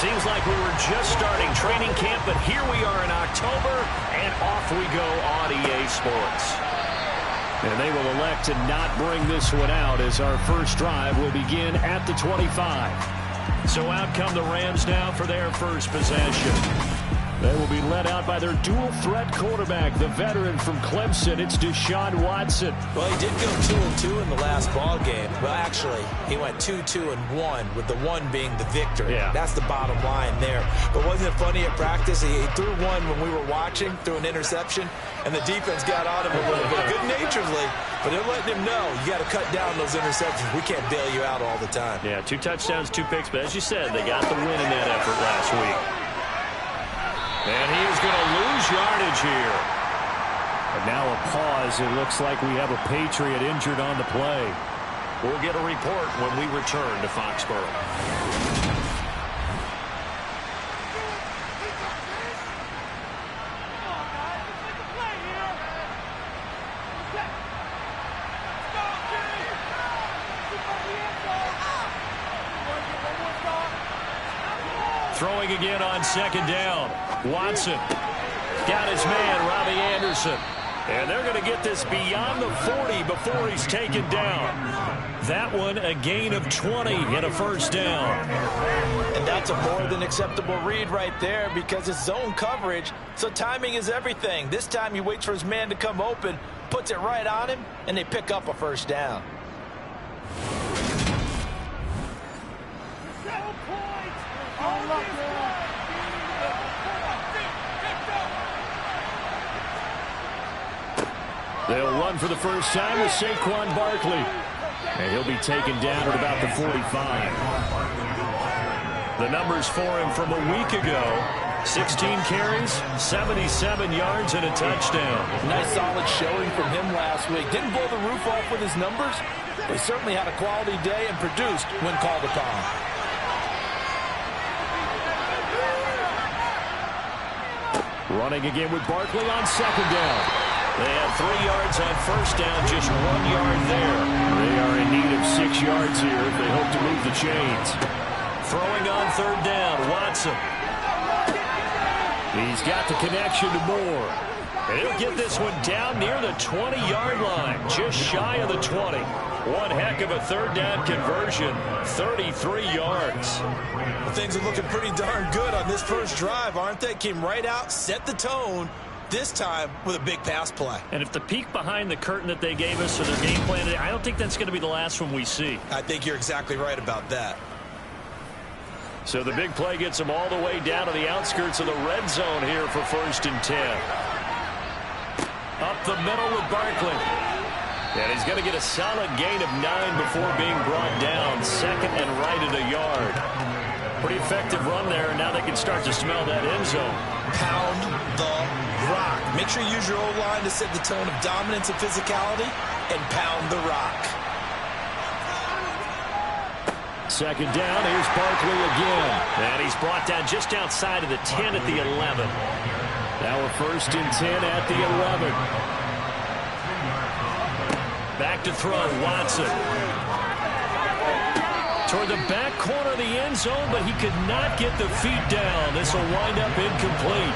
Seems like we were just starting training camp, but here we are in October, and off we go on EA Sports. And they will elect to not bring this one out as our first drive will begin at the 25. So out come the Rams now for their first possession. They will be led out by their dual-threat quarterback, the veteran from Clemson. It's Deshaun Watson. Well, he did go 2-2 in the last ball game. Well, actually, he went 2-2-1, with the one being the victory. Yeah. That's the bottom line there. But wasn't it funny at practice? He threw one when we were watching, threw an interception, and the defense got on him a little bit, good-naturedly. But they're letting him know, you got to cut down those interceptions. We can't bail you out all the time. Yeah, 2 touchdowns, 2 picks. But as you said, they got the win in that effort last week. And he is going to lose yardage here. And now a pause. It looks like we have a Patriot injured on the play. We'll get a report when we return to Foxborough. Throwing again on second down. Watson got his man, Robbie Anderson. And they're going to get this beyond the 40 before he's taken down. That one a gain of 20 and a first down. And that's a more than acceptable read right there because it's zone coverage, so timing is everything. This time he waits for his man to come open, puts it right on him, and they pick up a first down. They'll run for the first time with Saquon Barkley. And he'll be taken down at about the 45. The numbers for him from a week ago. 16 carries, 77 yards, and a touchdown. Nice solid showing from him last week. Didn't blow the roof off with his numbers, but he certainly had a quality day and produced when called upon. Running again with Barkley on second down. They have 3 yards on first down, just 1 yard there. They are in need of 6 yards here if they hope to move the chains. Throwing on third down, Watson. He's got the connection to Moore. And he'll get this one down near the 20-yard line, just shy of the 20. One heck of a third down conversion, 33 yards. Well, things are looking pretty darn good on this first drive, aren't they? Came right out, set the tone, this time with a big pass play. And if the peek behind the curtain that they gave us or their game plan today, I don't think that's going to be the last one we see. I think you're exactly right about that. So the big play gets them all the way down to the outskirts of the red zone here for 1st and 10. Up the middle with Barkley. And he's going to get a solid gain of 9 before being brought down. Second and right at a yard. Pretty effective run there, and now they can start to smell that end zone. Pound the rock. Make sure you use your O-line to set the tone of dominance and physicality, and pound the rock. Second down, here's Barkley again. And he's brought down just outside of the 10 at the 11. Now a 1st and 10 at the 11. Back to throw, Watson. Toward the back corner of the end zone, but he could not get the feet down. This will wind up incomplete.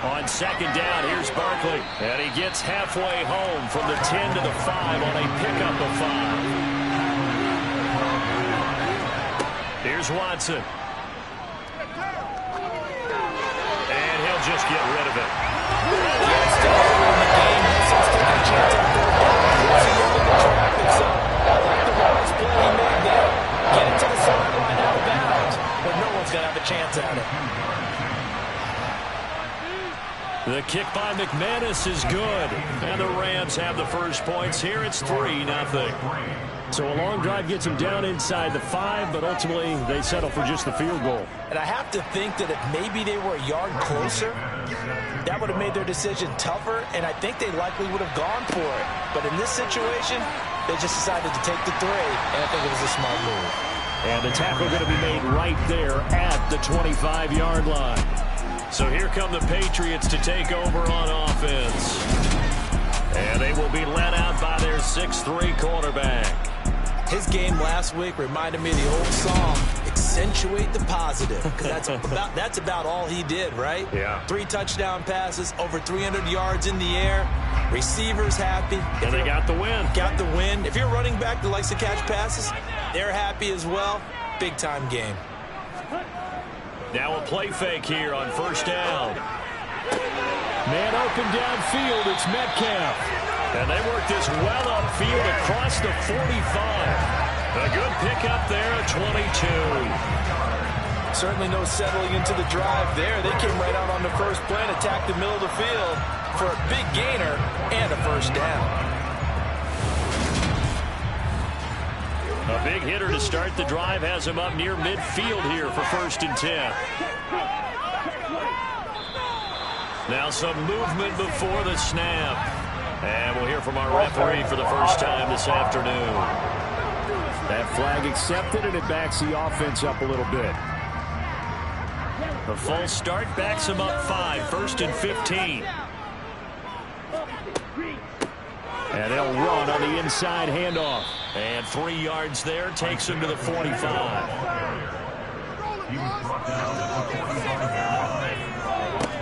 On second down, here's Barkley. And he gets halfway home from the 10 to the 5 on a pickup of 5. Here's Watson. And he'll just get rid of it. Chance at it. The kick by McManus is good. And the Rams have the first points here. It's 3-0. So a long drive gets them down inside the 5, but ultimately they settle for just the field goal. And I have to think that if maybe they were a yard closer, that would have made their decision tougher, and I think they likely would have gone for it. But in this situation, they just decided to take the 3, and I think it was a smart move. And the tackle going to be made right there at the 25-yard line. So here come the Patriots to take over on offense. And they will be led out by their 6'3" quarterback. His game last week reminded me of the old song, accentuate the positive, because that's about all he did, right? Yeah. 3 touchdown passes, over 300 yards in the air, receivers happy. And they got the win. Got the win. If you're running back that likes to catch passes, they're happy as well. Big-time game. Now a play fake here on first down. Man open downfield, it's Metcalf. And they work this well upfield across the 45. A good pickup there at 22. Certainly no settling into the drive there. They came right out on the first play and attacked the middle of the field for a big gainer and a first down. A big hitter to start the drive has him up near midfield here for 1st and 10. Now some movement before the snap. And we'll hear from our referee for the first time this afternoon. That flag accepted, and it backs the offense up a little bit. The full start backs him up 5, 1st and 15. And they'll run on the inside handoff. And 3 yards there takes him to the 45.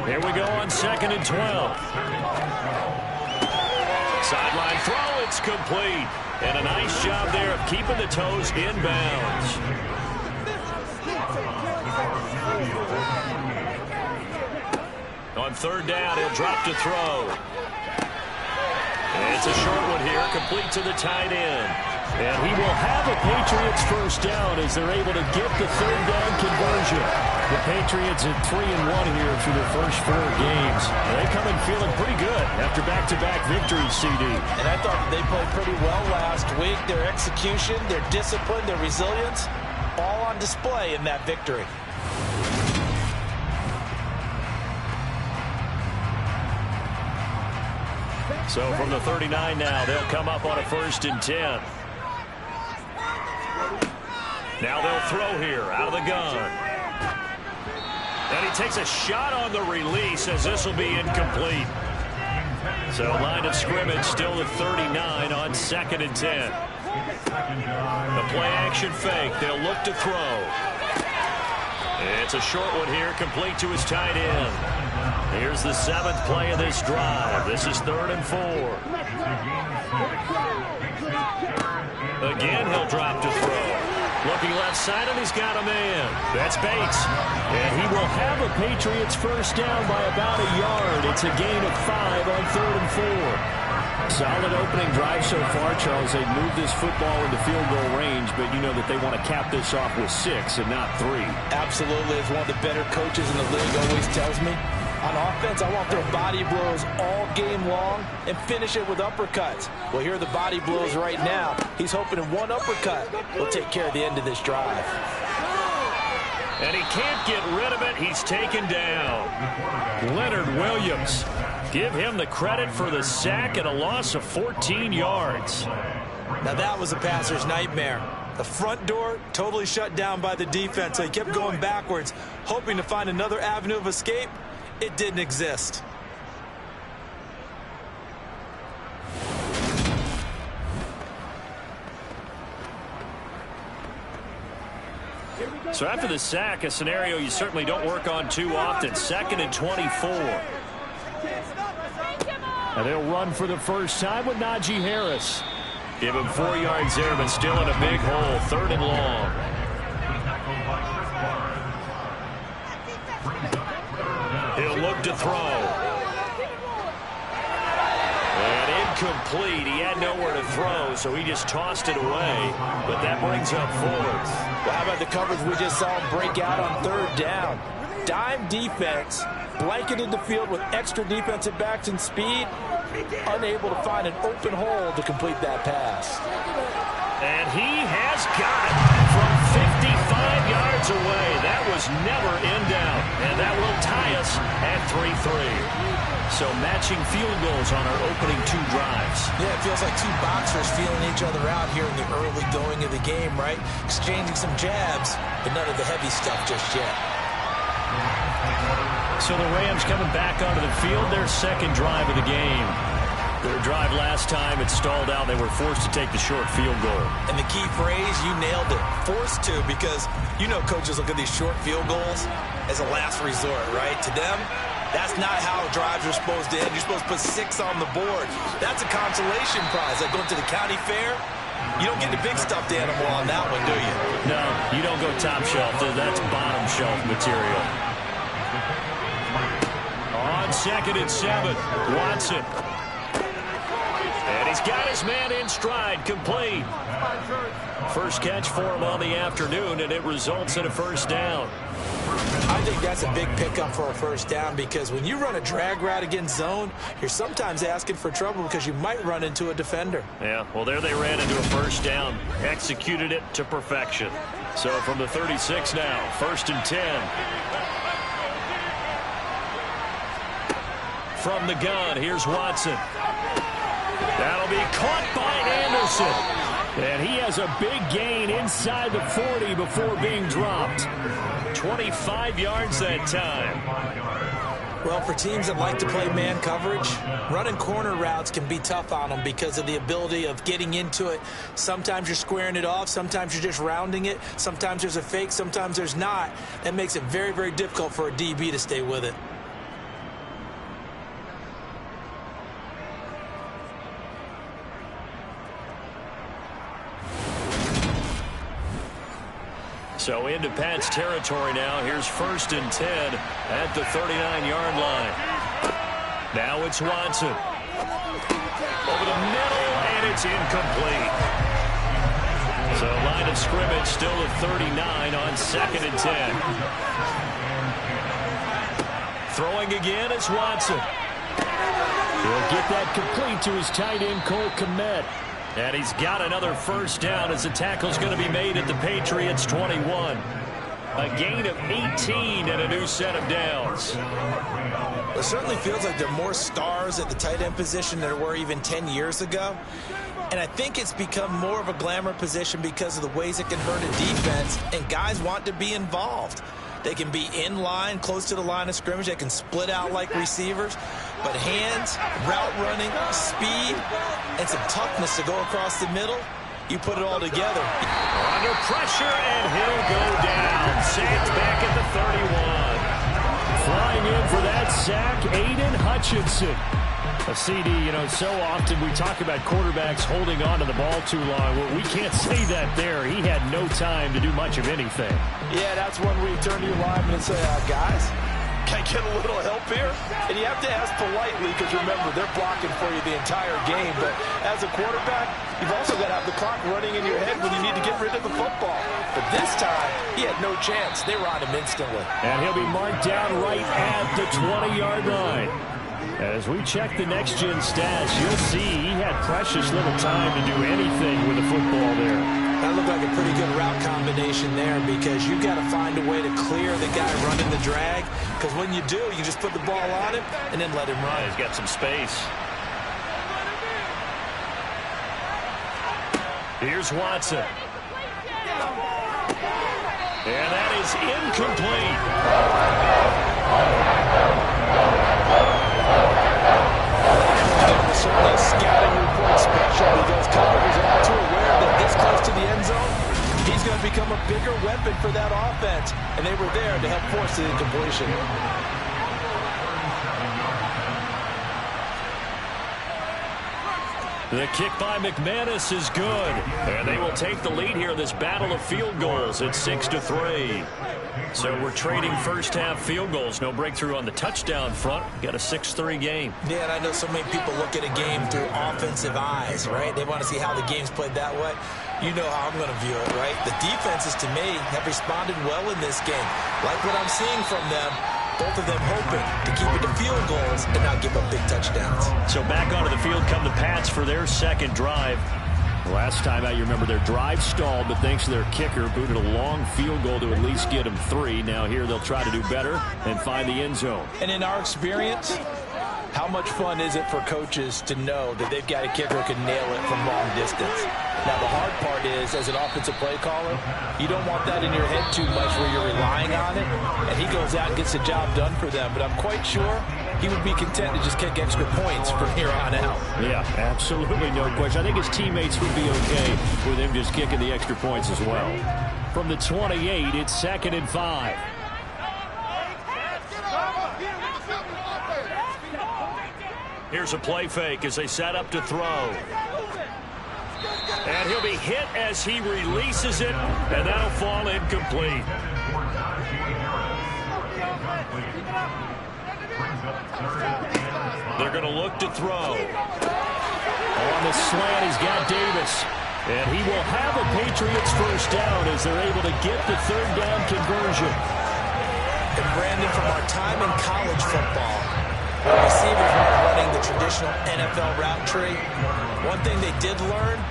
Here we go on 2nd and 12. Sideline throw, it's complete. And a nice job there of keeping the toes inbounds. On 3rd down, he'll drop to throw. And it's a short one here, complete to the tight end. And he will have a Patriots first down as they're able to get the 3rd down conversion. The Patriots at 3-1 here through their first 4 games. They come in feeling pretty good after back-to-back victories, CD. And I thought they played pretty well last week. Their execution, their discipline, their resilience, all on display in that victory. So from the 39 now, they'll come up on a 1st and 10. Now they'll throw here out of the gun. And he takes a shot on the release as this will be incomplete. So line of scrimmage still at 39 on 2nd and 10. The play action fake. They'll look to throw. It's a short one here, complete to his tight end. Here's the 7th play of this drive. This is 3rd and 4. Again, he'll drop to throw. Looking left side, and he's got a man. That's Bates. And he will have a Patriots first down by about a yard. It's a gain of 5 on 3rd and 4. Solid opening drive so far, Charles. They've moved this football into field goal range, but you know that they want to cap this off with 6 and not 3. Absolutely. As one of the better coaches in the league always tells me, on offense, I want their body blows all game long and finish it with uppercuts. Well, here are the body blows right now. He's hoping in one uppercut will take care of the end of this drive. And he can't get rid of it. He's taken down. Leonard Williams. Give him the credit for the sack and a loss of 14 yards. Now that was a passer's nightmare. The front door totally shut down by the defense. So he kept going backwards, hoping to find another avenue of escape. It didn't exist. So after the sack, a scenario you certainly don't work on too often. 2nd and 24. And they'll run for the first time with Najee Harris. Give him 4 yards there, but still in a big hole. 3rd and long. He'll look to throw. And incomplete. He had nowhere to throw, so he just tossed it away. But that brings up 4th. Well, how about the coverage we just saw him break out on 3rd down? Dime defense, blanketed the field with extra defensive backs and speed, unable to find an open hole to complete that pass. And he has got it from 55 yards away. That was never in doubt. And that will tie us at 3-3. So matching field goals on our opening 2 drives. Yeah, it feels like 2 boxers feeling each other out here in the early going of the game, right? Exchanging some jabs, but none of the heavy stuff just yet. So the Rams coming back onto the field, their 2nd drive of the game. Their drive last time, it stalled out. They were forced to take the short field goal. And the key phrase, you nailed it, forced to, because you know coaches look at these short field goals as a last resort, right? To them, that's not how drives are supposed to end. You're supposed to put 6 on the board. That's a consolation prize. Like going to the county fair, you don't get the big stuffed animal on that one, do you? No, you don't go top shelf. That's bottom shelf material. On 2nd and 7, Watson. And he's got his man in stride, complete. First catch for him on the afternoon, and it results in a first down. I think that's a big pickup for a first down, because when you run a drag route against zone, you're sometimes asking for trouble because you might run into a defender. Yeah, well, there they ran into a first down, executed it to perfection. So from the 36 now, 1st and 10. From the gun, here's Watson. That'll be caught by Anderson. And he has a big gain inside the 40 before being dropped. 25 yards that time. Well, for teams that like to play man coverage, running corner routes can be tough on them because of the ability of getting into it. Sometimes you're squaring it off. Sometimes you're just rounding it. Sometimes there's a fake. Sometimes there's not. That makes it very, very difficult for a DB to stay with it. So into Pat's territory now. Here's 1st and 10 at the 39-yard line. Now it's Watson. Over the middle, and it's incomplete. So line of scrimmage still at 39 on 2nd and 10. Throwing again is Watson. He'll get that complete to his tight end, Cole Kmet. And he's got another first down as the tackle's going to be made at the Patriots' 21. A gain of 18 and a new set of downs. It certainly feels like there are more stars at the tight end position than there were even 10 years ago. And I think it's become more of a glamour position because of the ways it can hurt a defense, and guys want to be involved. They can be in line, close to the line of scrimmage. They can split out like receivers. But hands, route running, speed, and some toughness to go across the middle, you put it all together. Under pressure, and he'll go down. Sacked back at the 31. Flying in for that sack, Aiden Hutchinson. A CD, you know, so often we talk about quarterbacks holding on to the ball too long. Well, we can't say that there. He had no time to do much of anything. Yeah, that's when we turn to your lineman and say, guys, can I get a little help here? And you have to ask politely because, remember, they're blocking for you the entire game. But as a quarterback, you've also got to have the clock running in your head when you need to get rid of the football. But this time, he had no chance. They were on him instantly. And he'll be marked down right at the 20-yard line. As we check the next-gen stats, you'll see he had precious little time to do anything with the football there. That looked like a pretty good route combination there, because you've got to find a way to clear the guy running the drag, because when you do, you just put the ball on him and then let him run. He's got some space. Here's Watson. And that is incomplete. Certainly a scouting report special, because Cutler was all too aware that this close to the end zone, he's going to become a bigger weapon for that offense, and they were there to help force the incompletion. The kick by McManus is good, and they will take the lead here in this battle of field goals at 6-3. So we're trading first-half field goals. No breakthrough on the touchdown front. Got a 6-3 game. Yeah, and I know so many people look at a game through offensive eyes, right? They want to see how the game's played that way. You know how I'm going to view it, right? The defenses, to me, have responded well in this game. Like what I'm seeing from them, both of them hoping to keep it to field goals and not give up big touchdowns. So back onto the field come the Pats for their second drive. Last time out, you remember their drive stalled, but thanks to their kicker, booted a long field goal to at least get them 3. Now here they'll try to do better and find the end zone. And in our experience, how much fun is it for coaches to know that they've got a kicker who can nail it from long distance? Now, the hard part is, as an offensive play caller, you don't want that in your head too much where you're relying on it, and he goes out and gets the job done for them. But I'm quite sure he would be content to just kick extra points from here on out. Yeah, absolutely no question. I think his teammates would be okay with him just kicking the extra points as well. From the 28, it's 2nd and 5. Here's a play fake as they set up to throw. And he'll be hit as he releases it, and that'll fall incomplete. They're going to look to throw. On the slant, he's got Davis. And he will have a Patriots first down as they're able to get the 3rd down conversion. And Brandon, from our time in college football, when receivers weren't running the traditional NFL route tree, one thing they did learn,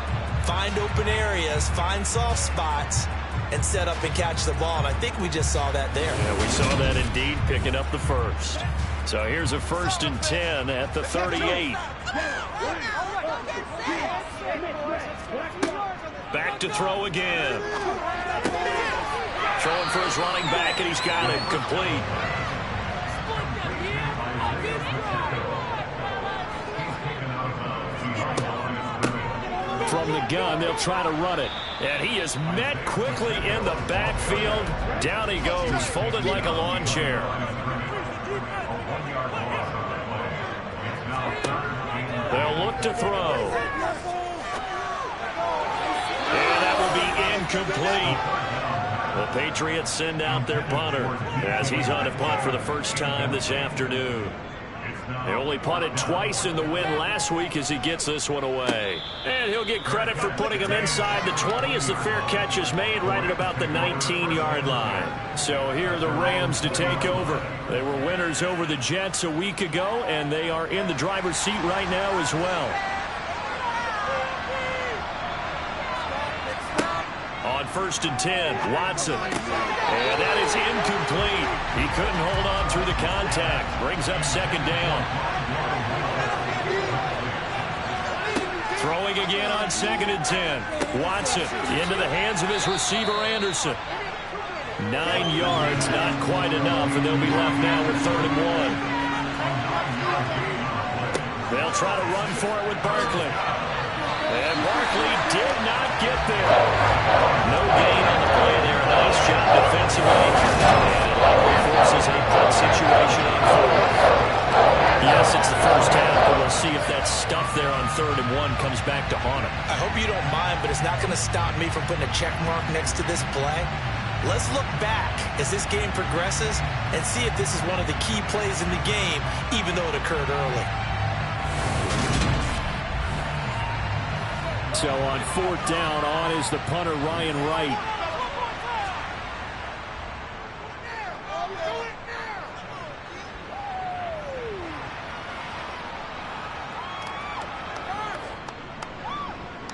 find open areas, find soft spots, and set up and catch the ball. And I think we just saw that there. Yeah, we saw that indeed, picking up the first. So here's a 1st and 10 at the 38. Back to throw again. Throwing for his running back, and he's got it complete. From the gun, they'll try to run it. And he is met quickly in the backfield. Down he goes, folded like a lawn chair. They'll look to throw. And that will be incomplete. The Patriots send out their punter as he's on a punt for the first time this afternoon. They only punted twice in the win last week as he gets this one away. And he'll get credit for putting him inside the 20 as the fair catch is made right at about the 19-yard line. So here are the Rams to take over. They were winners over the Jets a week ago, and they are in the driver's seat right now as well. On 1st and 10, Watson. And that is incomplete. He couldn't hold on through the contact. Brings up 2nd down. Throwing again on 2nd and 10. Watson into the hands of his receiver, Anderson. 9 yards, not quite enough, and they'll be left now with 3rd and 1. They'll try to run for it with Barkley. And Barkley did not get there. No gain on the play there. Nice job defensively. And it likely forces a punt situation on 4th. Yes, it's the first half, but we'll see if that stuff there on 3rd and 1 comes back to haunt him. I hope you don't mind, but it's not going to stop me from putting a check mark next to this play. Let's look back as this game progresses and see if this is one of the key plays in the game, even though it occurred early. So on 4th down, on is the punter, Ryan Wright.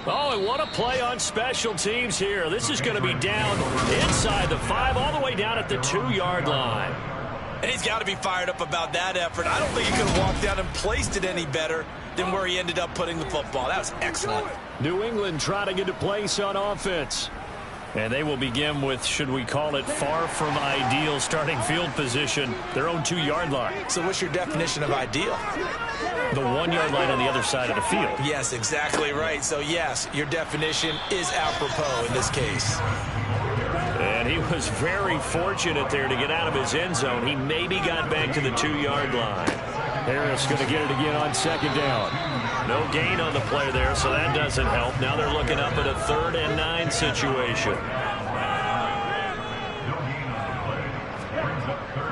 Oh, and what a play on special teams here. This is going to be down inside the 5, all the way down at the 2-yard line. And he's got to be fired up about that effort. I don't think he could have walked out and placed it any better than where he ended up putting the football. That was excellent. New England trying to get a place on offense. And they will begin with, should we call it, far from ideal starting field position, their own 2-yard line. So what's your definition of ideal? The 1-yard line on the other side of the field. Yes, exactly right. So, yes, your definition is apropos in this case. And he was very fortunate there to get out of his end zone. He maybe got back to the 2-yard line. Harris going to get it again on 2nd down. No gain on the play there, so that doesn't help. Now they're looking up at a 3rd and 9 situation.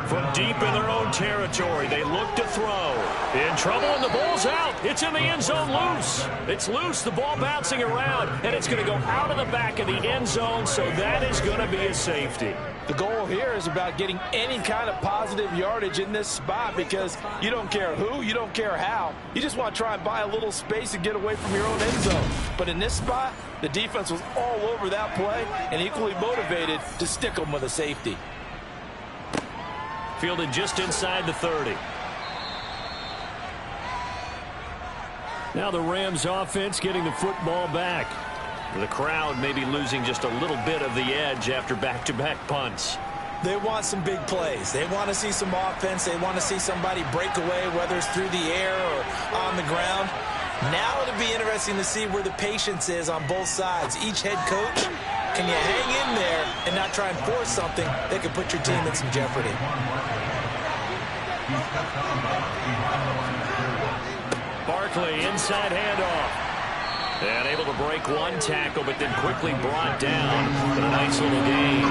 From deep in their own territory, they look to throw. In trouble, and the ball's out. It's in the end zone loose. It's loose, the ball bouncing around, and it's going to go out of the back of the end zone, so that is going to be a safety. The goal here is about getting any kind of positive yardage in this spot because you don't care who, you don't care how. You just want to try and buy a little space and get away from your own end zone. But in this spot, the defense was all over that play and equally motivated to stick them with a safety. Fielded just inside the 30. Now the Rams offense getting the football back. The crowd may be losing just a little bit of the edge after back-to-back punts. They want some big plays. They want to see some offense. They want to see somebody break away, whether it's through the air or on the ground. Now it'll be interesting to see where the patience is on both sides. Each head coach, can you hang in there and not try and force something that could put your team in some jeopardy? Barkley, inside handoff. And able to break one tackle, but then quickly brought down with a nice little gain.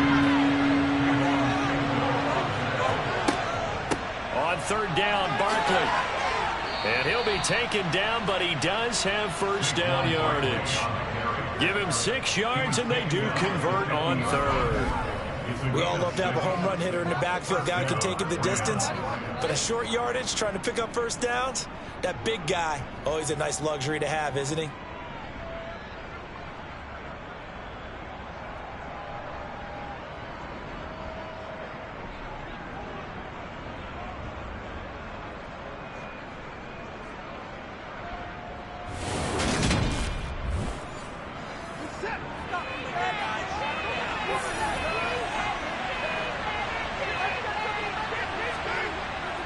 On third down, Barkley. And he'll be taken down, but he does have first down yardage. Give him 6 yards, and they do convert on third. We all love to have a home run hitter in the backfield. Guy can take it the distance. But a short yardage, trying to pick up first downs, that big guy, always a nice luxury to have, isn't he?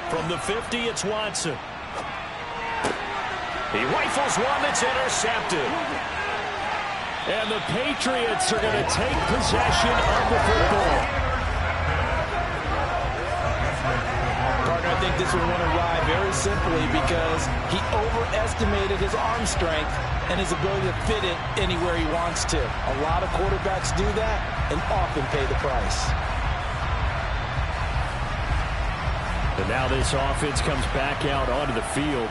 From the 50, it's Watson. He rifles one that's intercepted. And the Patriots are going to take possession of the football. Partner, I think this one won a ride very simply because he overestimated his arm strength and his ability to fit it anywhere he wants to. A lot of quarterbacks do that and often pay the price. And now this offense comes back out onto the field.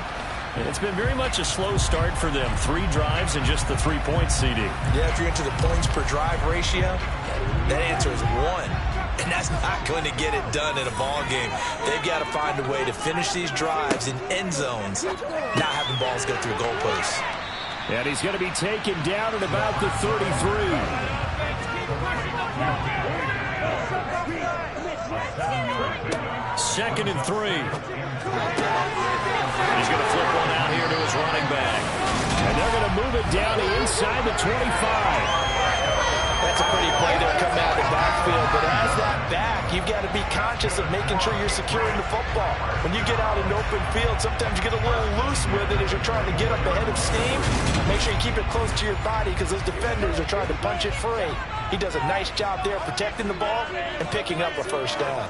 And it's been very much a slow start for them. 3 drives and just the 3-point CD. Yeah, if you're into the points per drive ratio, that answer is 1. And that's not going to get it done in a ball game. They've got to find a way to finish these drives in end zones, not having balls go through goalposts. And he's going to be taken down at about the 33. Second and 3. He's going to flip one out here to his running back. And they're going to move it down to inside the 25. That's a pretty play there coming out of the backfield. But as that back, you've got to be conscious of making sure you're securing the football. When you get out in open field, sometimes you get a little loose with it as you're trying to get up ahead of steam. Make sure you keep it close to your body because those defenders are trying to punch it free. He does a nice job there protecting the ball and picking up a first down.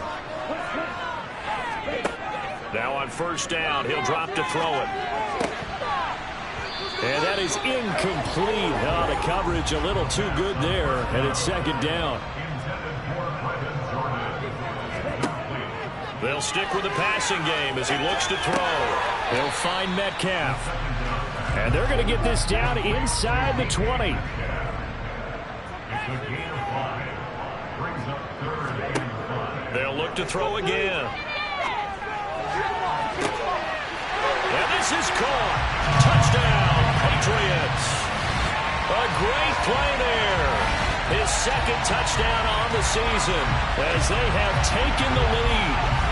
Now on first down, he'll drop to throw it. And that is incomplete. The coverage a little too good there, and it's second down. They'll stick with the passing game as he looks to throw. He'll find Metcalf. And they're going to get this down inside the 20. They'll look to throw again. And this is caught. Touchdown, Patriots. A great play there. His second touchdown on the season as they have taken the lead.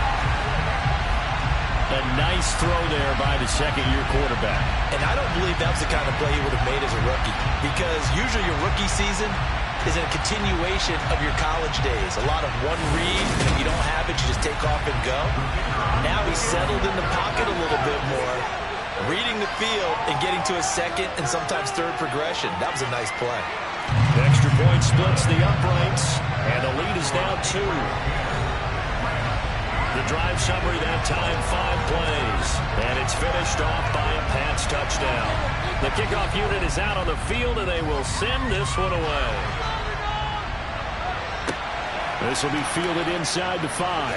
A nice throw there by the second-year quarterback. And I don't believe that was the kind of play he would have made as a rookie, because usually your rookie season is a continuation of your college days. A lot of one read, and if you don't have it, you just take off and go. Now he's settled in the pocket a little bit more, reading the field and getting to a second and sometimes third progression. That was a nice play. The extra point splits the uprights, and the lead is now 2. The drive summary that time, 5 plays, and it's finished off by a Pats touchdown. The kickoff unit is out on the field, and they will send this one away. This will be fielded inside the 5.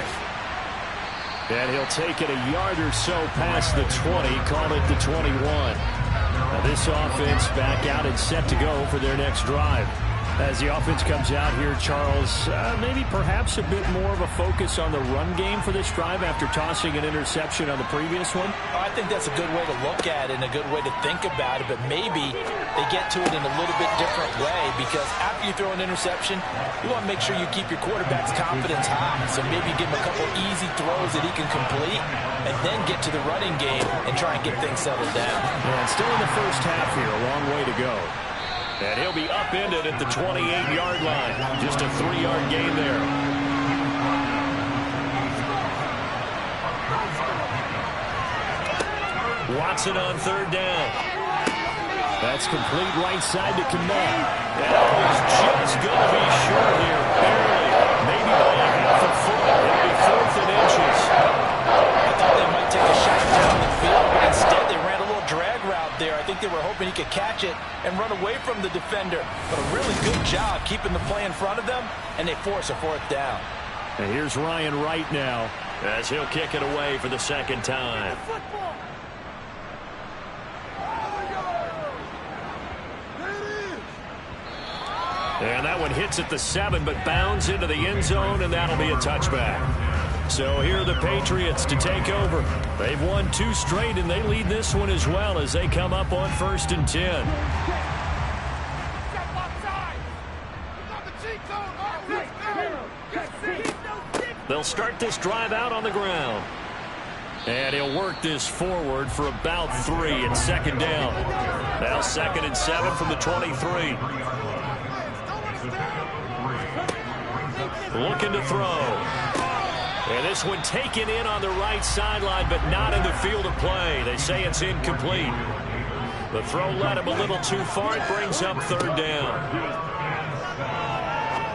And he'll take it a yard or so past the 20, call it the 21. Now this offense back out and set to go for their next drive. As the offense comes out here, Charles, maybe perhaps a bit more of a focus on the run game for this drive after tossing an interception on the previous one? I think that's a good way to look at it and a good way to think about it, but maybe they get to it in a little bit different way, because after you throw an interception, you want to make sure you keep your quarterback's confidence high. So maybe give him a couple easy throws that he can complete and then get to the running game and try and get things settled down. And still in the first half here, a long way to go. And he'll be upended at the 28-yard line. Just a 3-yard gain there. Watson on third down. That's complete right side to Kmet. That was just going to be short here, barely. Maybe by a half a foot. It'll be 4th and inches. I thought they might take a shot down the field, but instead they ran a little drag route there. I think they were hoping he could catch it and run away from the defender. But a really good job keeping the play in front of them, and they force a 4th down. And here's Ryan Wright now as he'll kick it away for the second time. And that one hits at the 7, but bounds into the end zone, and that'll be a touchback. So here are the Patriots to take over. They've won 2 straight, and they lead this one as well as they come up on 1st and 10. They'll start this drive out on the ground. And he'll work this forward for about 3 at 2nd down. Now 2nd and 7 from the 23. Looking to throw. And this one taken in on the right sideline, but not in the field of play. They say it's incomplete. The throw led him a little too far. It brings up 3rd down.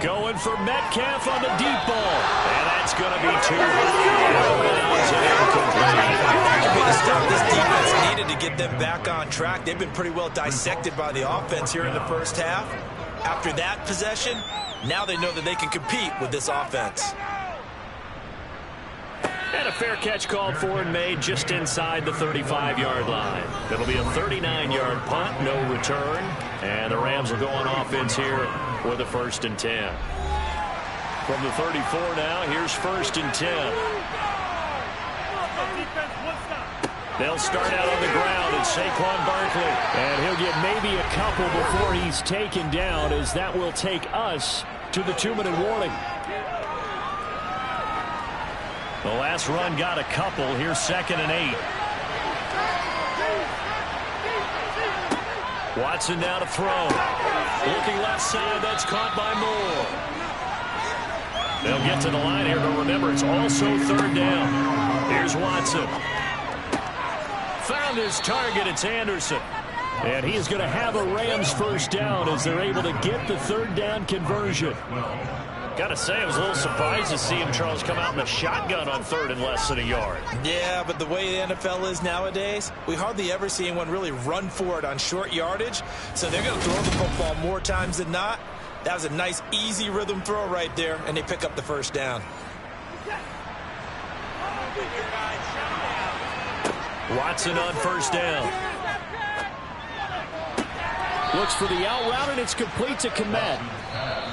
Going for Metcalf on the deep ball. And that's going to be too high. This defense needed to get them back on track. They've been pretty well dissected by the offense here in the first half. After that possession, now they know that they can compete with this offense. And a fair catch called for and made just inside the 35-yard line. It'll be a 39-yard punt, no return. And the Rams will go on offense here with a 1st and 10. From the 34 now, here's 1st and 10. They'll start out on the ground, and Saquon Barkley. And he'll get maybe a couple before he's taken down, as that will take us to the 2-minute warning. The last run got a couple. Here's 2nd and 8. Watson now to throw. Looking left side. That's caught by Moore. They'll get to the line here, but remember, it's also 3rd down. Here's Watson. Found his target. It's Anderson. And he is going to have a Rams 1st down as they're able to get the 3rd down conversion. Got to say, I was a little surprised to see him, Charles, come out in a shotgun on 3rd and less than a yard. Yeah, but the way the NFL is nowadays, we hardly ever see anyone really run for it on short yardage. So they're going to throw the football more times than not. That was a nice, easy rhythm throw right there, and they pick up the 1st down. Watson on 1st down. Looks for the out route, and it's complete to Kmet.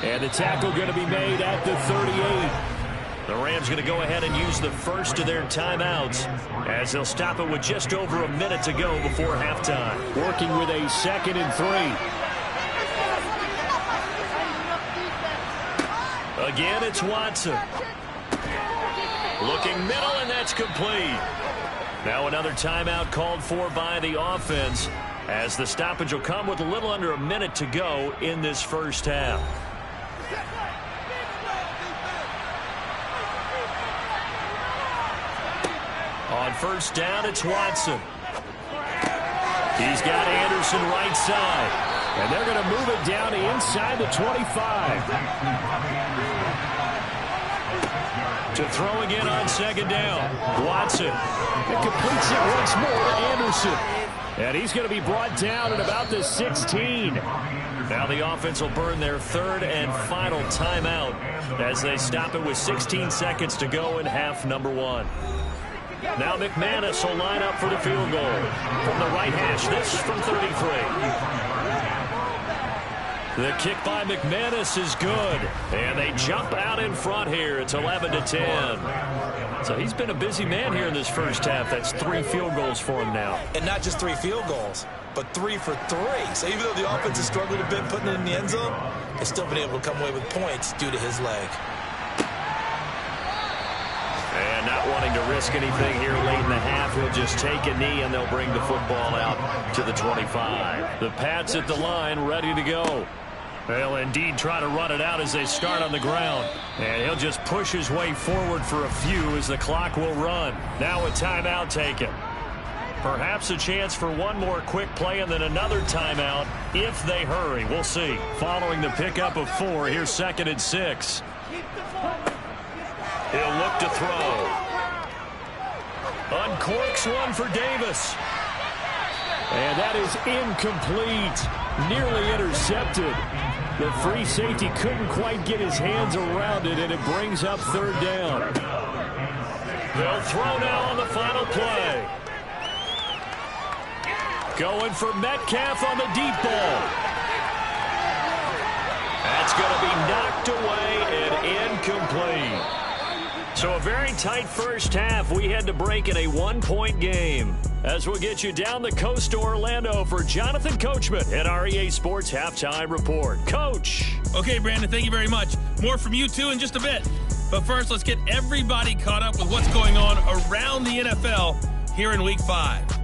And the tackle going to be made at the 38. The Rams going to go ahead and use the first of their timeouts as they'll stop it with just over a minute to go before halftime. Working with a 2nd and 3. Again, it's Watson. Looking middle, and that's complete. Now another timeout called for by the offense as the stoppage will come with a little under a minute to go in this first half. On 1st down, it's Watson. He's got Anderson right side. And they're going to move it down to inside the 25. To throw again on 2nd down. Watson. It completes it once more to Anderson. And he's going to be brought down at about the 16. Now the offense will burn their 3rd and final timeout as they stop it with 16 seconds to go in half number 1. Now McManus will line up for the field goal from the right hash. This from 33. The kick by McManus is good. And they jump out in front here. It's 11-10. So he's been a busy man here in this first half. That's 3 field goals for him now. And not just 3 field goals, but 3 for 3. So even though the offense has struggled a bit putting it in the end zone, they've still been able to come away with points due to his leg. And not wanting to risk anything here late in the half, he'll just take a knee and they'll bring the football out to the 25. The Pats at the line, ready to go. They'll indeed try to run it out as they start on the ground. And he'll just push his way forward for a few as the clock will run. Now a timeout taken. Perhaps a chance for one more quick play and then another timeout if they hurry. We'll see. Following the pickup of 4, here's 2nd and 6. He'll look to throw. Uncorks one for Davis. And that is incomplete. Nearly intercepted. The free safety couldn't quite get his hands around it, and it brings up 3rd down. They'll throw now on the final play. Going for Metcalf on the deep ball. That's going to be knocked away and incomplete. So a very tight first half. We had to break in a 1-point game. As we'll get you down the coast to Orlando for Jonathan Coachman at our EA Sports Halftime Report. Coach. Okay, Brandon, thank you very much. More from you, too, in just a bit. But first, let's get everybody caught up with what's going on around the NFL here in Week 5.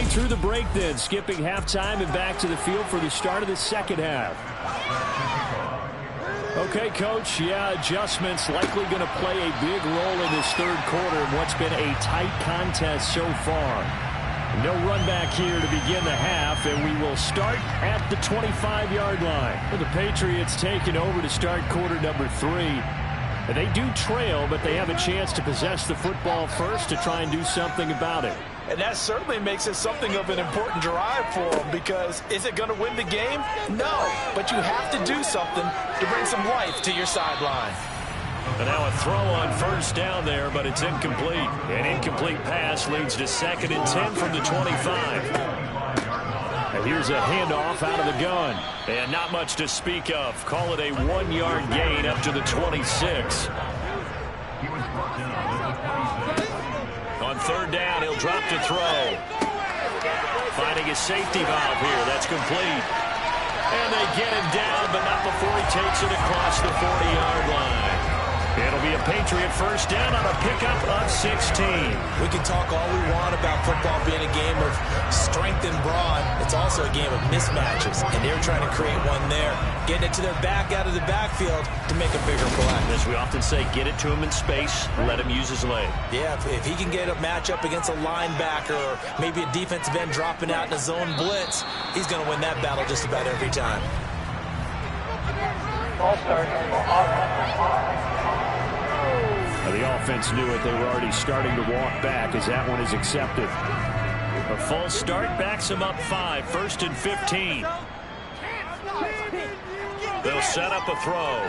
Through the break then, skipping halftime and back to the field for the start of the second half. Okay, Coach, adjustments likely going to play a big role in this 3rd quarter in what's been a tight contest so far. No run back here to begin the half, and we will start at the 25-yard line. With the Patriots taking over to start quarter number 3. And they do trail, but they have a chance to possess the football first to try and do something about it. And that certainly makes it something of an important drive for them, because is it going to win the game? No, but you have to do something to bring some life to your sideline. And now a throw on 1st down there, but it's incomplete. An incomplete pass leads to 2nd and 10 from the 25. And here's a handoff out of the gun. And not much to speak of. Call it a 1-yard gain up to the 26. On 3rd down, he'll drop to throw. Finding his safety valve here. That's complete. And they get him down, but not before he takes it across the 40-yard line. It'll be a Patriot 1st down on a pickup of 16. We can talk all we want about football being a game of strength and brawn. It's also a game of mismatches, and they're trying to create one there, getting it to their back out of the backfield to make a bigger play. As we often say, get it to him in space, let him use his leg. Yeah, if he can get a matchup against a linebacker or maybe a defensive end dropping out in a zone blitz, he's going to win that battle just about every time. The offense knew it. They were already starting to walk back as that one is accepted. A false start backs him up 5. 1st and 15. They'll set up a throw.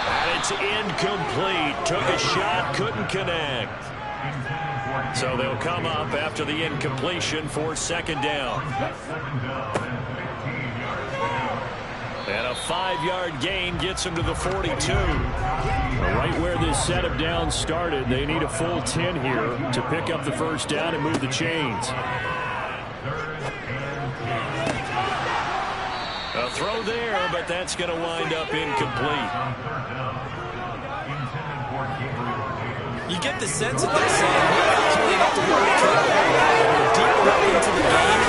And it's incomplete. Took a shot, couldn't connect. So they'll come up after the incompletion for 2nd down. And a 5-yard gain gets him to the 42. Right where this setup down started, they need a full 10 here to pick up the 1st down and move the chains. A throw there, but that's going to wind up incomplete. You get the sense that they're saying, we have to really deeper into the game,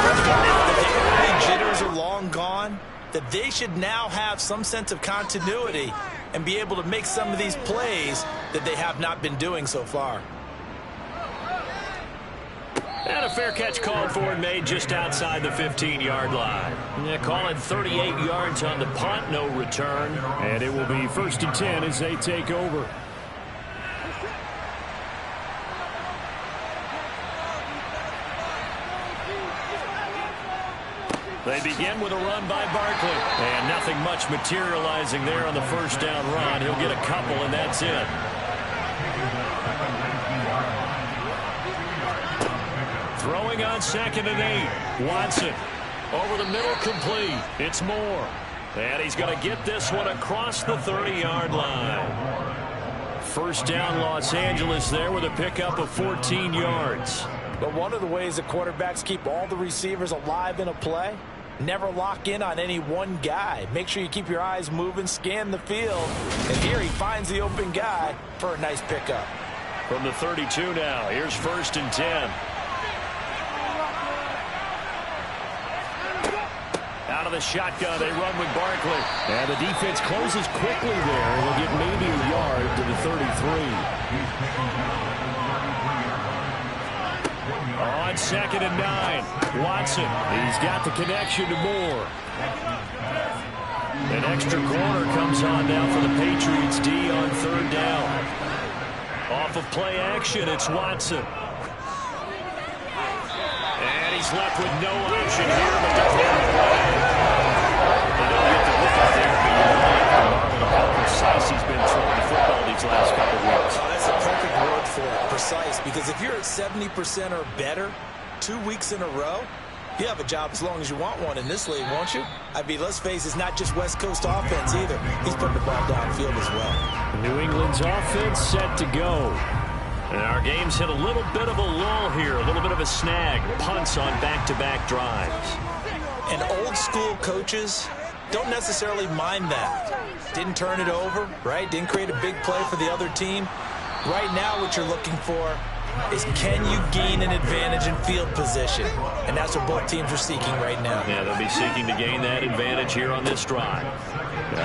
that the early jitters are long gone, that they should now have some sense of continuity and be able to make some of these plays that they have not been doing so far. And a fair catch called for and made just outside the 15-yard line. Yeah, call it 38 yards on the punt, no return. And it will be 1st and 10 as they take over. They begin with a run by Barkley. And nothing much materializing there on the 1st down run. He'll get a couple, and that's it. Throwing on 2nd and 8. Watson over the middle, complete. It's Moore. And he's going to get this one across the 30-yard line. 1st down, Los Angeles there with a pickup of 14 yards. But one of the ways the quarterbacks keep all the receivers alive in a play, never lock in on any one guy. Make sure you keep your eyes moving, scan the field. And here he finds the open guy for a nice pickup. From the 32 now, here's 1st and 10. Out of the shotgun, they run with Barkley. And the defense closes quickly there. They'll get maybe a yard to the 33. On 2nd and 9, Watson. He's got the connection to Moore. An extra corner comes on now for the Patriots D on 3rd down. Off of play action, it's Watson. And he's left with no option here, but doesn't have a play. They don't get the hook out there beyond how precise he's been throwing the football these last couple of weeks. Oh, that's a perfect word for it, precise, because if you're at 70% or better 2 weeks in a row, you have a job as long as you want one in this league, won't you? I mean, let's face it, it's not just West Coast offense either. He's putting the ball downfield as well. New England's offense set to go. And our game's hit a little bit of a lull here, a little bit of a snag. Punts on back-to-back drives. And old school coaches don't necessarily mind that. Didn't turn it over, right? Didn't create a big play for the other team. Right now what you're looking for is, can you gain an advantage in field position? And that's what both teams are seeking right now. Yeah, they'll be seeking to gain that advantage here on this drive.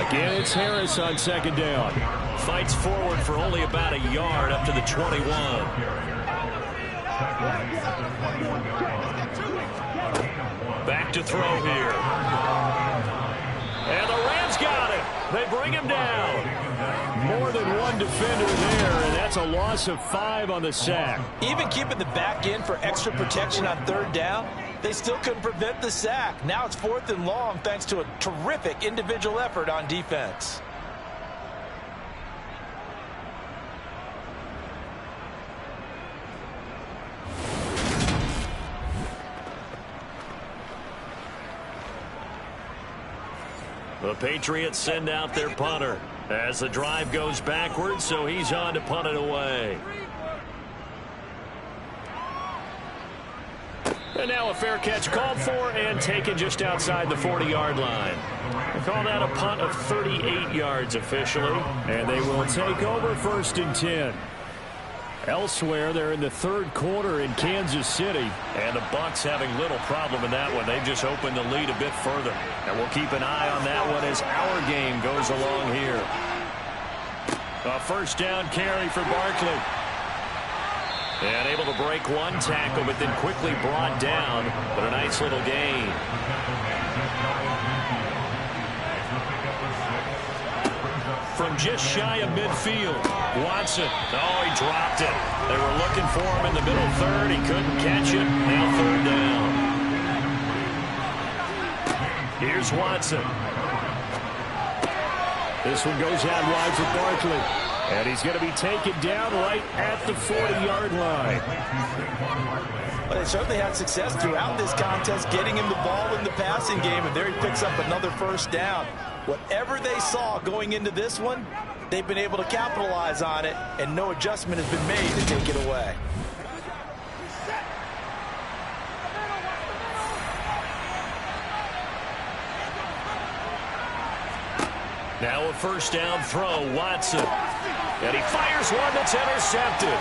Again, it's Harris on 2nd down. Fights forward for only about a yard up to the 21. Back to throw here. And the Rams got it. They bring him down. More than one defender there, and that's a loss of 5 on the sack. Even keeping the back end for extra protection on 3rd down, they still couldn't prevent the sack. Now it's 4th and long thanks to a terrific individual effort on defense. The Patriots send out their punter as the drive goes backwards, so he's on to punt it away. And now a fair catch called for and taken just outside the 40-yard line. They call that a punt of 38 yards officially, and they will take over 1st and 10. Elsewhere, they're in the 3rd quarter in Kansas City, and the Bucs having little problem in that one. They've just opened the lead a bit further, and we'll keep an eye on that one as our game goes along here. A 1st down carry for Barkley. And able to break one tackle, but then quickly brought down, but a nice little gain. From just shy of midfield, Watson. Oh, he dropped it. They were looking for him in the middle 3rd. He couldn't catch it. Now 3rd down. Here's Watson. This one goes out wide for Barkley. And he's going to be taken down right at the 40-yard line. Well, they certainly had success throughout this contest getting him the ball in the passing game, and there he picks up another 1st down. Whatever they saw going into this one, they've been able to capitalize on it, and no adjustment has been made to take it away. Now a 1st down throw, Watson. And he fires one that's intercepted.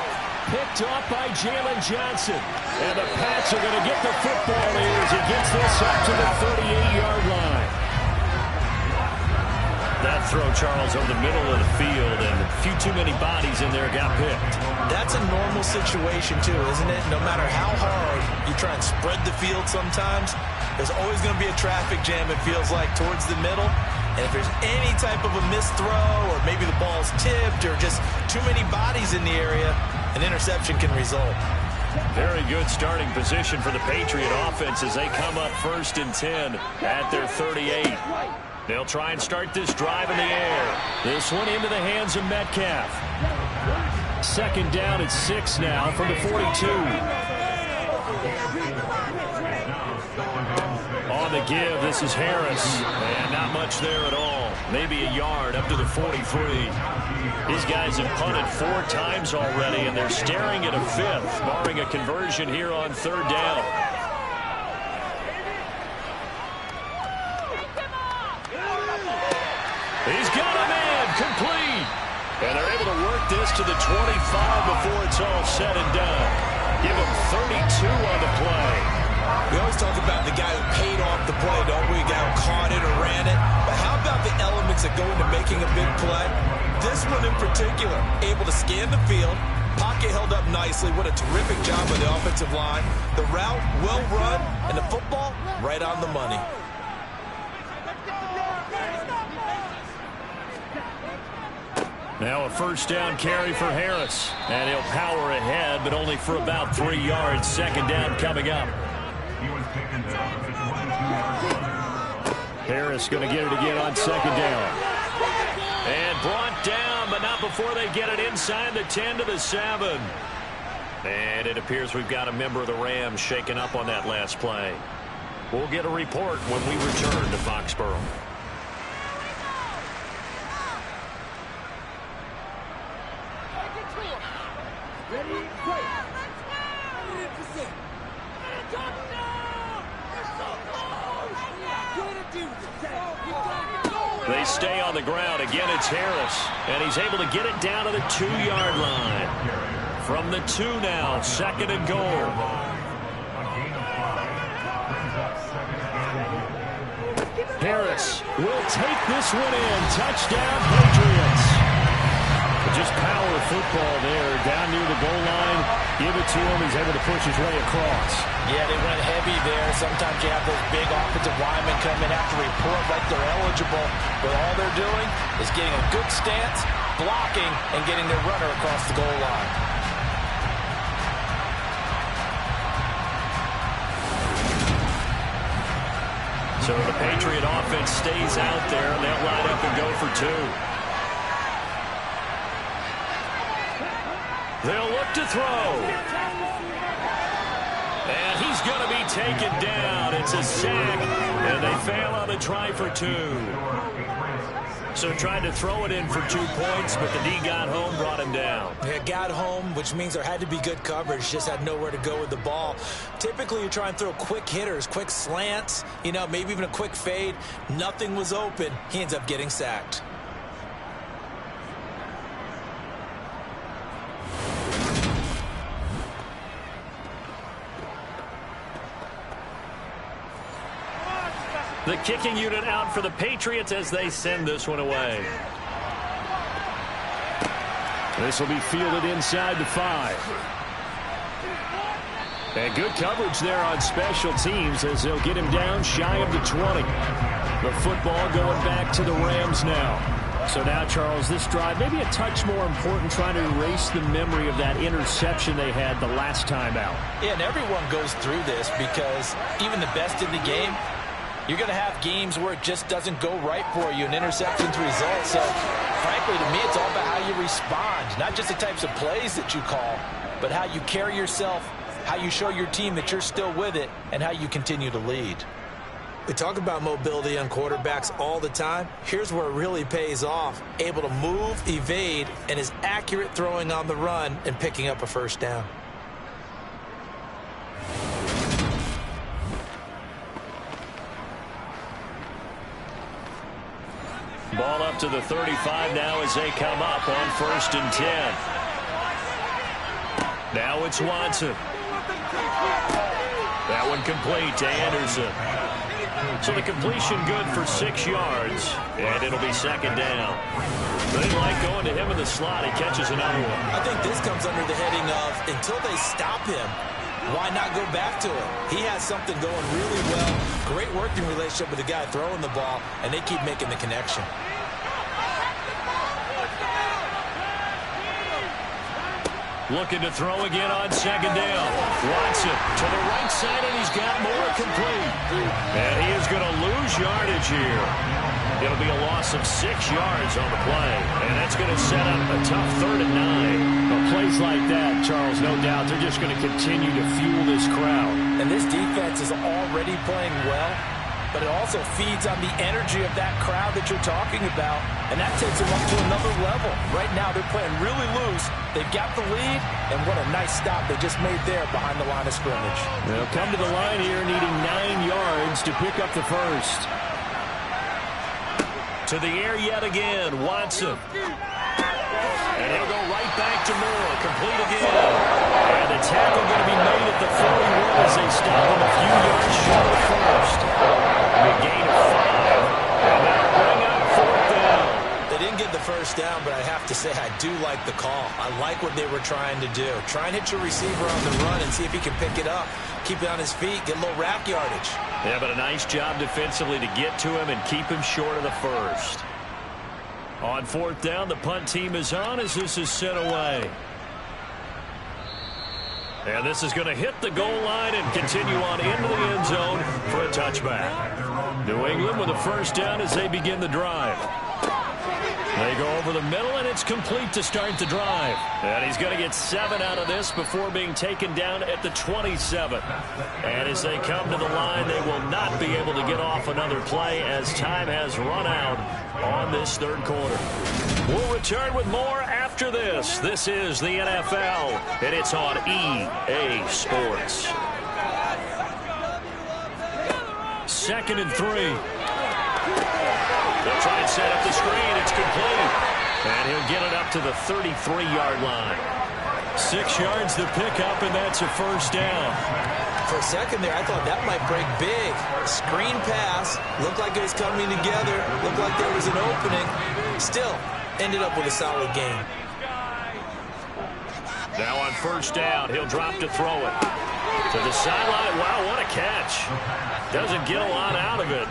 Picked off by Jalen Johnson. And the Pats are going to get the football here as he gets this up to the 38-yard line. That throw, Charles, over the middle of the field, and a few too many bodies in there got picked. That's a normal situation, too, isn't it? No matter how hard you try and spread the field sometimes, there's always going to be a traffic jam, it feels like, towards the middle. And if there's any type of a missed throw, or maybe the ball's tipped, or just too many bodies in the area, an interception can result. Very good starting position for the Patriot offense as they come up 1st and 10 at their 38. They'll try and start this drive in the air. This one into the hands of Metcalf. 2nd down at 6 now from the 42. On the give, this is Harris. And not much there at all. Maybe a yard up to the 43. These guys have punted 4 times already, and they're staring at a 5th, barring a conversion here on 3rd down. to the 25 before it's all said and done. Give him 32 on the play. We always talk about the guy who paid off the play, don't we? The guy who caught it or ran it. But how about the elements that go into making a big play? This one in particular, able to scan the field, pocket held up nicely. What a terrific job by the offensive line. The route, well run, and the football, right on the money. Now a first down carry for Harris. And he'll power ahead, but only for about 3 yards. Second down coming up. Harris going to get it again on second down. And brought down, but not before they get it inside the 10 to the 7. And it appears we've got a member of the Rams shaken up on that last play. We'll get a report when we return to Foxborough. They stay on the ground. Again, it's Harris. And he's able to get it down to the 2-yard line. From the 2 now, second and goal. Harris will take this one in. Touchdown, Patriots. Just power football there. Down near the goal line. Give it to him. He's able to push his way across. Yeah, they went heavy there. Sometimes you have those big offensive linemen come in after report like they're eligible. But all they're doing is getting a good stance, blocking, and getting their runner across the goal line. So the Patriot offense stays out there, and they'll line up and go for 2. They'll look to throw. And he's going to be taken down. It's a sack, and they fail on the try for 2. So tried to throw it in for 2 points, but the D got home, brought him down. Yeah, got home, which means there had to be good coverage. Just had nowhere to go with the ball. Typically, you try and throw quick hitters, quick slants, you know, maybe even a quick fade. Nothing was open. He ends up getting sacked. The kicking unit out for the Patriots as they send this one away. This will be fielded inside the 5. And good coverage there on special teams as they'll get him down shy of the 20. The football going back to the Rams now. So now, Charles, this drive maybe a touch more important, trying to erase the memory of that interception they had the last time out. Yeah, and everyone goes through this because even the best in the game, you're going to have games where it just doesn't go right for you, and interceptions result. So, frankly, to me, it's all about how you respond, not just the types of plays that you call, but how you carry yourself, how you show your team that you're still with it, and how you continue to lead. We talk about mobility on quarterbacks all the time. Here's where it really pays off. Able to move, evade, and is accurate throwing on the run and picking up a first down. Ball up to the 35 now as they come up on 1st and 10. Now it's Watson. That one complete to Anderson. So the completion good for 6 yards, and it'll be second down. They like going to him in the slot. He catches another one. I think this comes under the heading of until they stop him, why not go back to him? He has something going really well. Great working relationship with the guy throwing the ball, and they keep making the connection. Looking to throw again on second down. Watson to the right side, and he's got more complete. And he is going to lose yardage here. It'll be a loss of 6 yards on the play. And that's going to set up a tough 3rd and 9. But plays like that, Charles, no doubt, they're just going to continue to fuel this crowd. And this defense is already playing well, but it also feeds on the energy of that crowd that you're talking about, and that takes them up to another level. Right now, they're playing really loose. They've got the lead, and what a nice stop they just made there behind the line of scrimmage. They'll come to the line here needing 9 yards to pick up the first. To the air yet again, Watson. And he'll go right back to Moore. Complete again. And the tackle going to be made at the 41 as they stop him a few yards short of first. A gain of 5. And that'll bring up 4th down. They didn't get the first down, but I have to say I do like the call. I like what they were trying to do. Try and hit your receiver on the run and see if he can pick it up. Keep it on his feet, get a little rack yardage. Yeah, but a nice job defensively to get to him and keep him short of the first. On 4th down, the punt team is on as this is sent away. And this is going to hit the goal line and continue on into the end zone for a touchback. New England with a first down as they begin the drive. They go over the middle, and it's complete to start the drive. And he's going to get 7 out of this before being taken down at the 27. And as they come to the line, they will not be able to get off another play as time has run out on this 3rd quarter. We'll return with more after this. This is the NFL, and it's on EA Sports. 2nd and 3. They'll try and set up the screen. It's complete. And he'll get it up to the 33-yard line. 6 yards the pickup, and that's a first down. For a second there, I thought that might break big. Screen pass. Looked like it was coming together. Looked like there was an opening. Still, ended up with a solid game. Now on first down, he'll drop to throw it. To the sideline. Wow, what a catch. Doesn't get a lot out of it,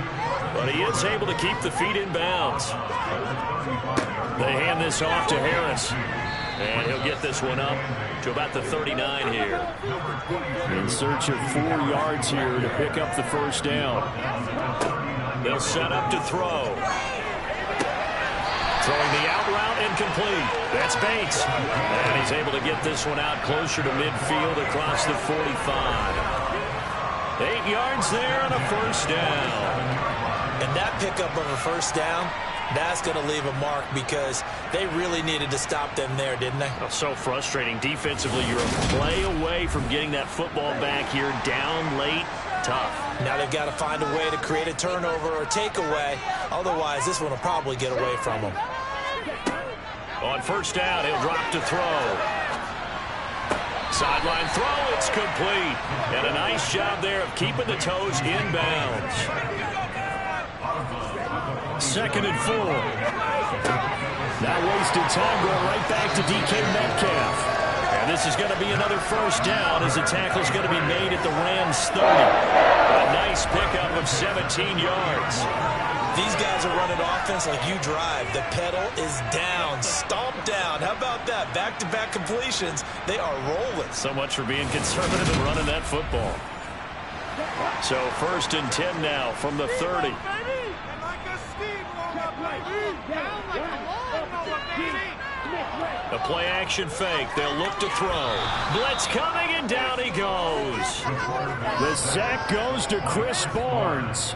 but he is able to keep the feet in bounds. They hand this off to Harris, and he'll get this one up to about the 39 here. In search of 4 yards here to pick up the first down. They'll set up to throw. Throwing the out route incomplete. That's Bates. And he's able to get this one out closer to midfield across the 45. 8 yards there on a first down. And that pickup of a first down, that's going to leave a mark because they really needed to stop them there, didn't they? Oh, so frustrating. Defensively, you're a play away from getting that football back here. Down late, tough. Now they've got to find a way to create a turnover or takeaway. Otherwise, this one will probably get away from them. On first down, he'll drop to throw. Sideline throw, it's complete. And a nice job there of keeping the toes in bounds. 2nd and 4. Now wasted time going right back to DK Metcalf. And this is going to be another first down as the tackle is going to be made at the Rams 30. A nice pickup of 17 yards. These guys are running offense like you drive. The pedal is down, stomped down. How about that? Back-to-back completions. They are rolling. So much for being conservative and running that football. So 1st and 10 now from the 30. A play-action fake. They'll look to throw. Blitz coming, and down he goes. The sack goes to Chris Barnes.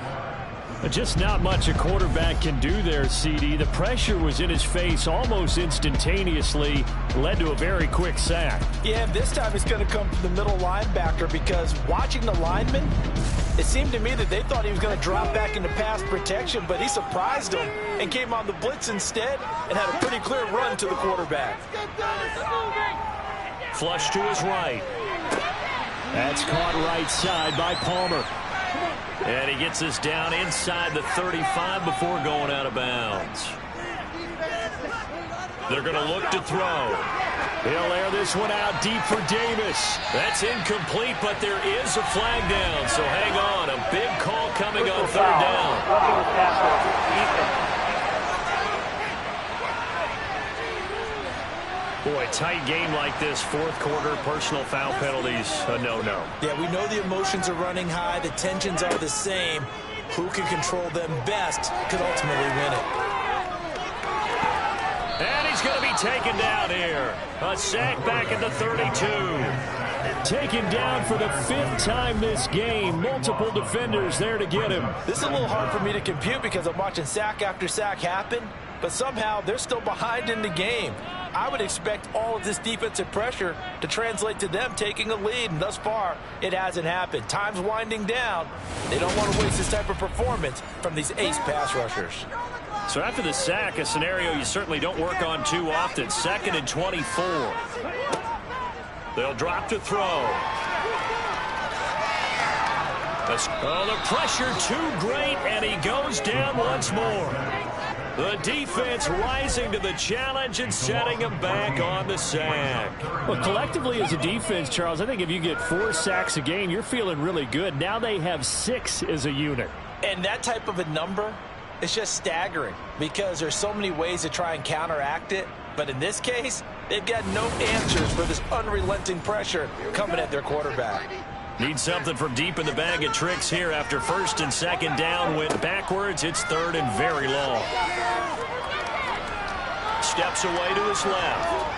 Just not much a quarterback can do there, CD. The pressure was in his face almost instantaneously, led to a very quick sack. Yeah, this time it's going to come from the middle linebacker because watching the lineman, it seemed to me that they thought he was going to drop back into pass protection, but he surprised them and came on the blitz instead and had a pretty clear run to the quarterback. Flush to his right. That's caught right side by Palmer. And he gets this down inside the 35 before going out of bounds. They're going to look to throw. He'll air this one out deep for Davis. That's incomplete, but there is a flag down, so hang on. A big call coming on 3rd down. Boy, tight game like this, 4th quarter, personal foul penalties, a no-no. Yeah, we know the emotions are running high. The tensions are the same. Who can control them best could ultimately win it. And he's going to be taken down here. A sack back at the 32. Taken down for the 5th time this game. Multiple defenders there to get him. This is a little hard for me to compute because I'm watching sack after sack happen, but somehow they're still behind in the game. I would expect all of this defensive pressure to translate to them taking a lead, and thus far, it hasn't happened. Time's winding down. They don't want to waste this type of performance from these ace pass rushers. So after the sack, a scenario you certainly don't work on too often. 2nd and 24. They'll drop to throw. Oh, the pressure too great, and he goes down once more. The defense rising to the challenge and setting him back on the sack. Well, collectively as a defense, Charles, I think if you get 4 sacks a game, you're feeling really good. Now they have 6 as a unit. And that type of a number is just staggering because there's so many ways to try and counteract it. But in this case, they've got no answers for this unrelenting pressure coming at their quarterback. Need something from deep in the bag of tricks here after 1st and 2nd down. Went backwards. It's 3rd and very long. Steps away to his left.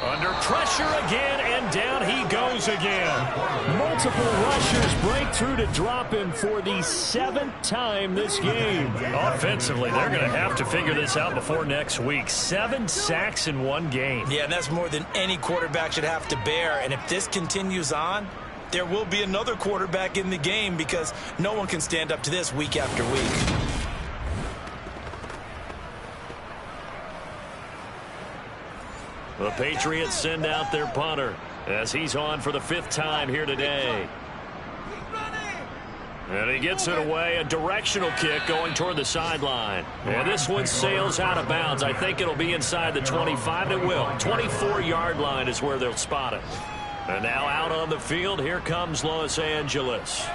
Under pressure again, and down he goes again. Multiple rushers break through to drop him for the 7th time this game. Offensively, they're going to have to figure this out before next week. 7 sacks in one game. Yeah, and that's more than any quarterback should have to bear. And if this continues on, there will be another quarterback in the game because no one can stand up to this week after week. The Patriots send out their punter as he's on for the 5th time here today. And he gets it away, a directional kick going toward the sideline. And this one sails out of bounds. I think it'll be inside the 25, and it will. 24-yard line is where they'll spot it. And now out on the field, here comes Los Angeles.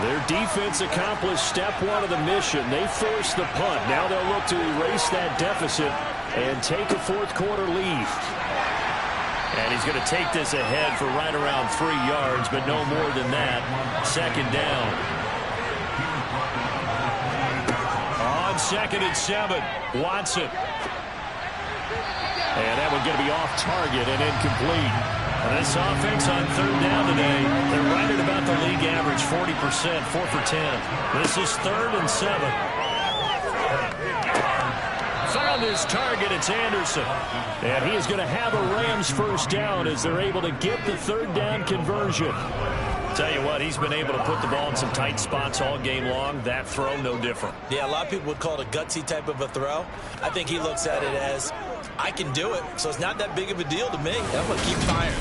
Their defense accomplished step 1 of the mission. They forced the punt. Now they'll look to erase that deficit and take a 4th quarter lead. And he's going to take this ahead for right around 3 yards, but no more than that. 2nd down. On 2nd and 7, Watson. And that one going to be off target and incomplete. This offense on 3rd down today, they're right at about the league average, 40%, 4 for 10. This is 3rd and 7. Found his target, it's Anderson. And he is going to have a Rams 1st down as they're able to get the 3rd down conversion. Tell you what, he's been able to put the ball in some tight spots all game long. That throw, no different. Yeah, a lot of people would call it a gutsy type of a throw. I think he looks at it as, I can do it, so it's not that big of a deal to me. I'm going to keep firing.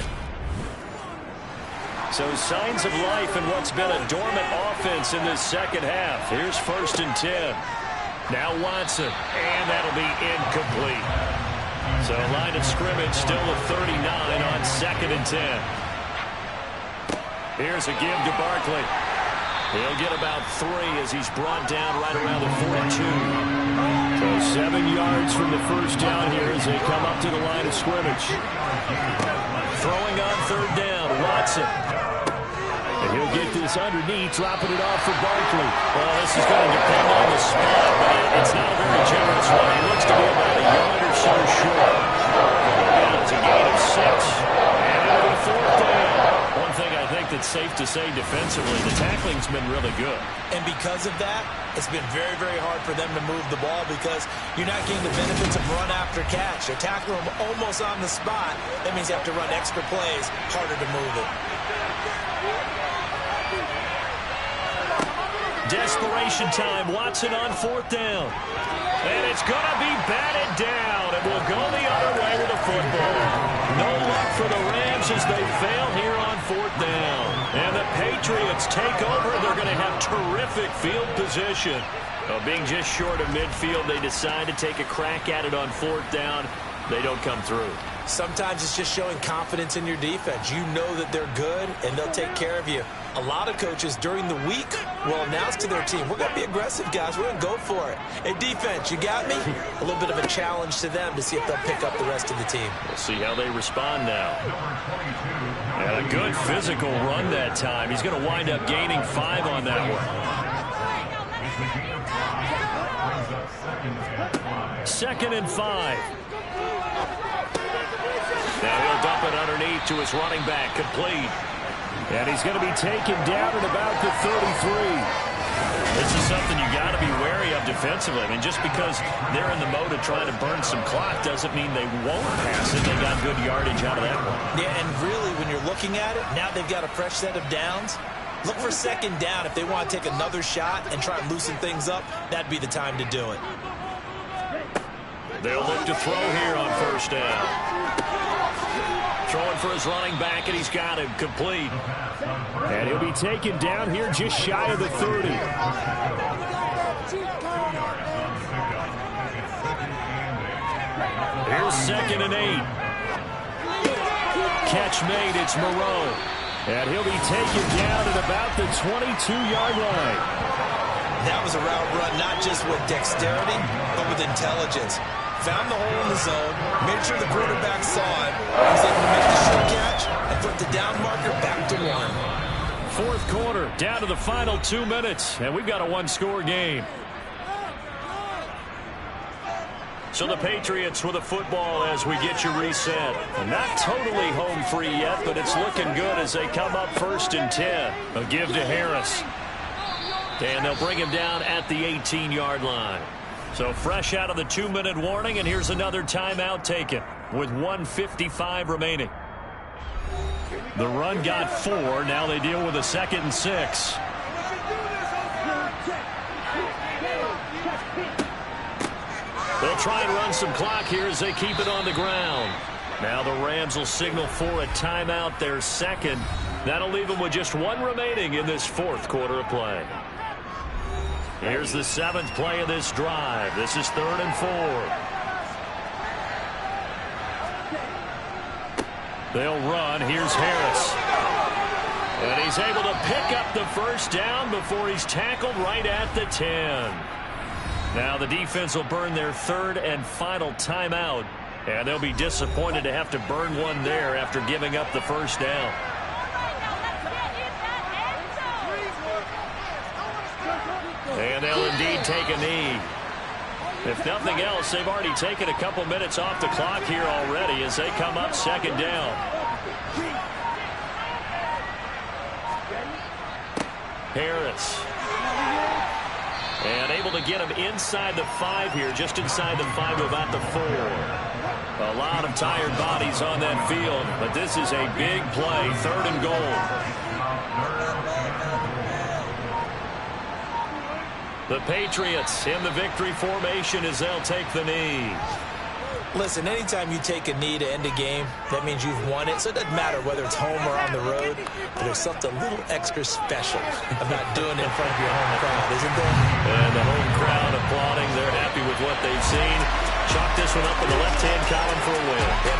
So signs of life in what's been a dormant offense in this 2nd half. Here's 1st and 10. Now Watson, and that'll be incomplete. So line of scrimmage still a 39 on 2nd and 10. Here's a give to Barkley. He'll get about 3 as he's brought down right around the 42. So 7 yards from the 1st down here as they come up to the line of scrimmage. Throwing on 3rd down, Watson. And he'll get this underneath, dropping it off for Barkley. Well, this is going to depend on the spot, but it's not a very generous one. He looks to be about a yard or so short. And it's a gain of 6. And it'll be 4th down. One thing I think that's safe to say defensively, the tackling's been really good. And because of that, it's been very, very hard for them to move the ball because you're not getting the benefits of run after catch. They're tackling them almost on the spot. That means you have to run extra plays, harder to move it. Desperation time. Watson on 4th down. And it's going to be batted down. It will go the other way with the football. No luck for the Rams as they fail here on 4th down. And the Patriots take over. They're going to have terrific field position. Being just short of midfield, they decide to take a crack at it on 4th down. They don't come through. Sometimes it's just showing confidence in your defense. You know that they're good, and they'll take care of you. A lot of coaches during the week will announce to their team, we're going to be aggressive, guys. We're going to go for it. Hey, defense, you got me? A little bit of a challenge to them to see if they'll pick up the rest of the team. We'll see how they respond now. And a good physical run that time. He's going to wind up gaining 5 on that one. 2nd and 5. Now he'll dump it underneath to his running back, complete. And he's going to be taken down at about the 33. This is something you got to be wary of defensively. I mean, just because they're in the mode of trying to burn some clock doesn't mean they won't pass it. They got good yardage out of that one. Yeah, and really, when you're looking at it, now they've got a fresh set of downs. Look for 2nd down. If they want to take another shot and try and loosen things up, that'd be the time to do it. They'll look to throw here on first down. Throwing for his running back, and he's got him complete. And he'll be taken down here just shy of the 30. Here's 2nd and 8. Catch made, it's Moreau. And he'll be taken down at about the 22-yard line. That was a route run, not just with dexterity, but with intelligence. Found the hole in the zone, made sure the quarterback saw it, was able to make the short catch, and put the down marker back to 1. Fourth quarter, down to the final 2 minutes, and we've got a one-score game. So the Patriots with the football as we get you reset. Not totally home free yet, but it's looking good as they come up 1st and 10. A give to Harris. And they'll bring him down at the 18-yard line. So fresh out of the 2-minute warning, and here's another timeout taken with 1:55 remaining. The run got 4. Now they deal with a 2nd and 6. They'll try and run some clock here as they keep it on the ground. Now the Rams will signal for a timeout, their 2nd. That'll leave them with just 1 remaining in this 4th quarter of play. Here's the 7th play of this drive. This is 3rd and 4. They'll run. Here's Harris. And he's able to pick up the first down before he's tackled right at the 10. Now the defense will burn their 3rd and final timeout. And they'll be disappointed to have to burn one there after giving up the first down. And they'll indeed take a knee. If nothing else, they've already taken a couple minutes off the clock here already as they come up 2nd down. Harris. And able to get him inside the 5 here, just inside the 5 to about the 4. A lot of tired bodies on that field, but this is a big play, 3rd and goal. The Patriots in the victory formation as they'll take the knee. Listen, anytime you take a knee to end a game, that means you've won it. So it doesn't matter whether it's home or on the road, but there's something a little extra special about doing it in front of your home crowd, isn't there? And the home crowd applauding. They're happy with what they've seen. Chalk this one up in the left-hand column for a win. Yeah,